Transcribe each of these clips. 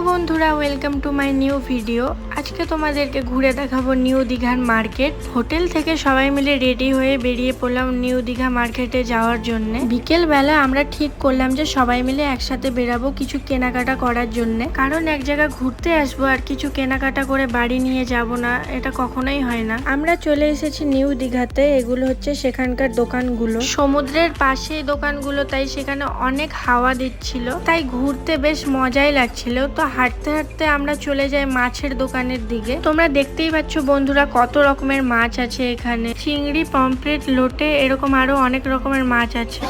বন্ধুরা, welcome to my new video. আজকে তোমাদেরকে ঘুরে দেখাবো নিউ দীঘার মার্কেট। হোটেল থেকে সবাই মিলে রেডি হয়ে বেরিয়ে পড়লাম নিউ দীঘা মার্কেটে যাওয়ার জন্য। বিকেল বেলা আমরা ঠিক করলাম যে সবাই মিলে একসাথে বেরাবো কিছু কেনাকাটা করার জন্য, কারণ এক জায়গায় ঘুরতে আসবো আর কিছু কেনাকাটা করে বাড়ি নিয়ে যাব না, এটা কখনোই হয় না। আমরা চলে এসেছি নিউ দীঘাতে। এগুলো হচ্ছে সেখানকার দোকানগুলো, সমুদ্রের পাশে দোকানগুলো, তাই সেখানে অনেক হাওয়া দিচ্ছিল, তাই ঘুরতে বেশ মজাই লাগছিল। তো হাঁটতে হাঁটতে আমরা চলে যাই মাছের দোকানের দিকে। তোমরা দেখতেই পাচ্ছ বন্ধুরা কত রকমের মাছ আছে এখানে, চিংড়ি, পমফ্রেট, লোটে, এরকম আরো অনেক রকমের মাছ আছে।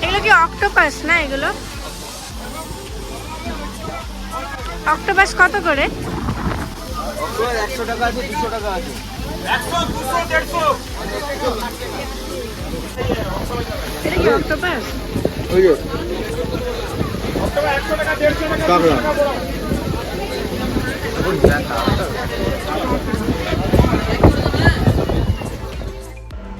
এগুলো কি অক্টোপাস না? এগুলো অক্টোপাস কত করে? 100 টাকা আছে, 200 টাকা আছে। 100, 200, 150। এটা কি অক্টোপাস? ওই যে অক্টোপাস 100 টাকা, 150 টাকা, কাঁকড়া। 200 টাকা বড়।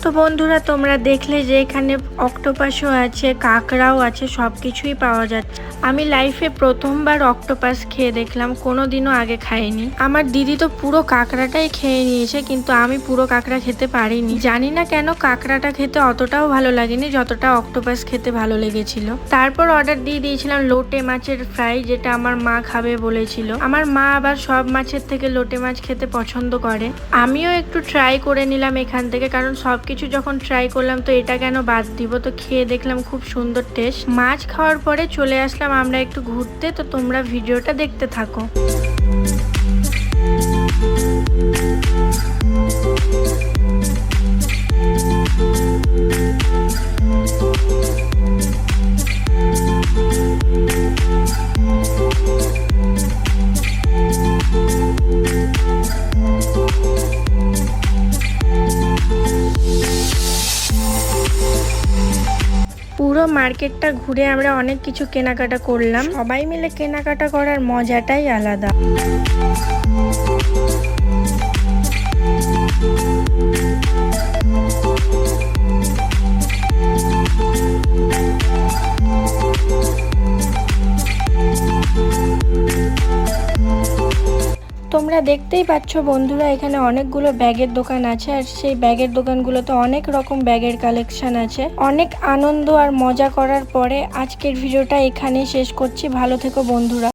তো বন্ধুরা, তোমরা দেখলে যে এখানে অক্টোপাসও আছে, কাঁকড়াও আছে, সবকিছুই পাওয়া যাচ্ছে। আমি লাইফে প্রথমবার অক্টোপাস খেয়ে দেখলাম, কোনোদিনও আগে খাইনি। আমার দিদি তো পুরো কাঁকড়াটাই খেয়ে নিয়েছে, কিন্তু আমি পুরো কাঁকড়া খেতে পারিনি। জানি না কেন কাঁকড়াটা খেতে অতটাও ভালো লাগেনি যতটা অক্টোপাস খেতে ভালো লেগেছিল। তারপর অর্ডার দিয়ে দিয়েছিলাম লোটে মাছের ফ্রাই, যেটা আমার মা খাবে বলেছিল। আমার মা আবার সব মাছের থেকে লোটে মাছ খেতে পছন্দ করে। আমিও একটু ট্রাই করে নিলাম এখান থেকে, কারণ সবকিছু যখন ট্রাই করলাম তো এটা কেন বাদ দিব। তো খেয়ে দেখলাম খুব সুন্দর টেস্ট। মাছ খাওয়ার পরে চলে আসলাম আমরা একটু ঘুরতে। তো তোমরা ভিডিওটা দেখতে থাকো। পুরো মার্কেটটা ঘুরে আমরা অনেক কিছু কেনাকাটা করলাম। সবাই মিলে কেনাকাটা করার মজাটাই আলাদা। তোমরা দেখতেই পাচ্ছ বন্ধুরা, এখানে অনেকগুলো ব্যাগের দোকান আছে, আর সেই ব্যাগের দোকানগুলোতে অনেক রকম ব্যাগের কালেকশন আছে। অনেক আনন্দ আর মজা করার পরে আজকের ভিডিওটা এখানেই শেষ করছি। ভালো থেকো বন্ধুরা।